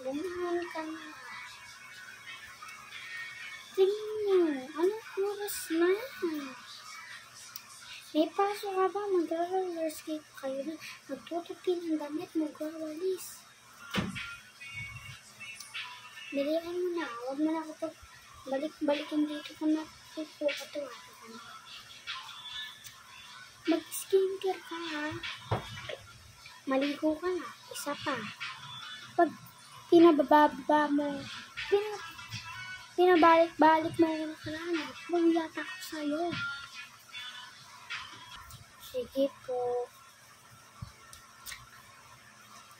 Bumangon ka na. Tingnan mo, anong oras na? May pasok ka ba? Mag-roller skate kayo na. Magtutupi ng damit, mag-walis. Bilihan mo na. Huwag mo na ako balik-balikin dito kung natutuwa ka na. Mag-skincare ka ha. Maligo ka na. Isa pa. Pag pinabababa mo, pinabalik-balik mo yung nakaraan, magyata ko sa'yo. Sige po.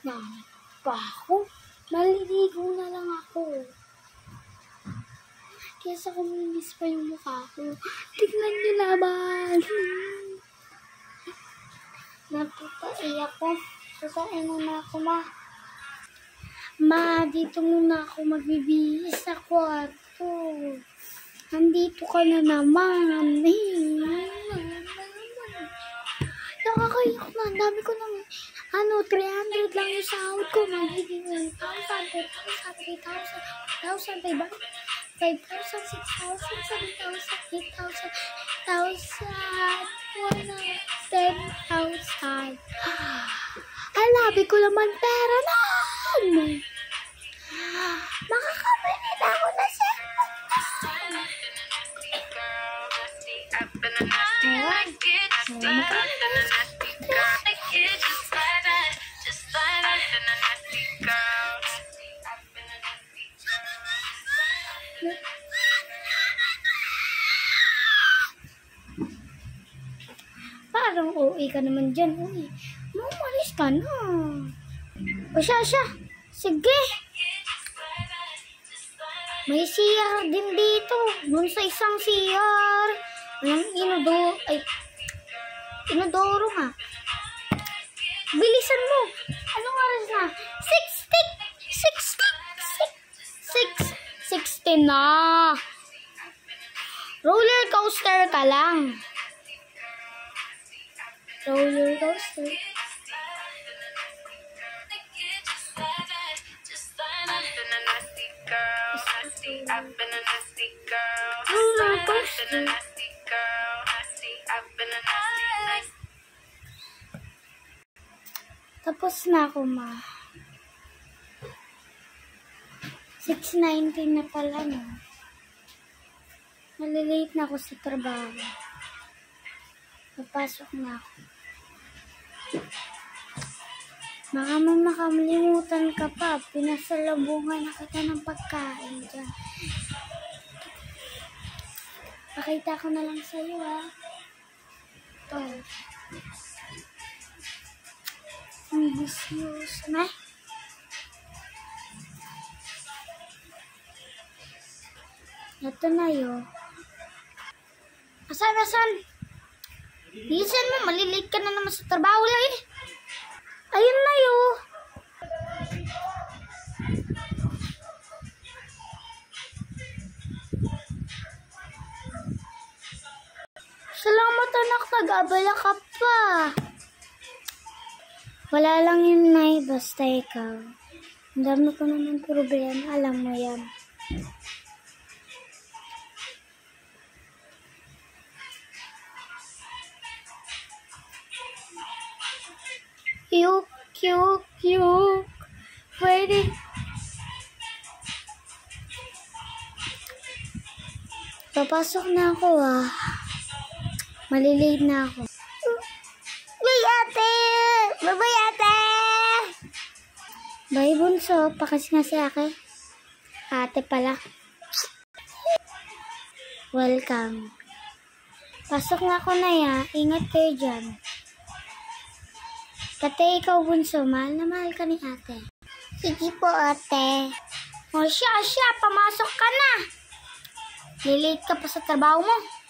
Naman pa ako. Maliligo na lang ako. Kesa kuminis pa yung mukha ko. Tignan niyo naman. Napapaiyak ko. Susain muna ako, ma. Ma, dito muna ako magbibihis sa kwarto. Nandito ka na naman. Nakakayak na. Ang dami ko ng 300 lang yung sahod ko. Magiging 1,000, 2,000, 3,000, 5,000, 5,000, 6,000, 7,000, 8,000, 9,000, 10,000. Ang labi ko naman pera nun. Makakabili na ako na cellphone. Parang OA ka naman dyan, OA. Umalis ka na. O siya. Sige. May CR din dito. Doon sa isang CR. Inodoro nga. Bilisan mo. Anong oras na? 6:60 na. Roller coaster ka lang. Roller coaster. Roller coaster. Tapos na ako, ma. 6:19 na pala, no? Malilate na ako sa trabaho. Papasok na ako. Baka makalimutan ka pa. Pinasalubungan na kita ng pagkain dyan. Pakita ko na lang sa'yo, ha. Ito. Ang bisiyos na. Ito na yun. Asan? Bilisan mo, malilate ka na naman sa trabaho lang eh. Ayun na yun. Salamat anak, nag-abala ka pa. Wala lang yun, Nay, basta ikaw. Ang dami ko naman problema, alam mo yan. Cute. Pwede. Papasok na ako, ah. Malilate na ako. Bye, ate! Bye-bye, ate! Bye, bunso. Pakas nga si ate. Ate pala. Welcome. Pasok na ako na ya. Ingat kayo dyan. Kate, ikaw bunso. Mahal na mahal ka ni ate. Sige po, ate. O siya. Pamasok ka na. Lilate ka pa sa trabaho mo.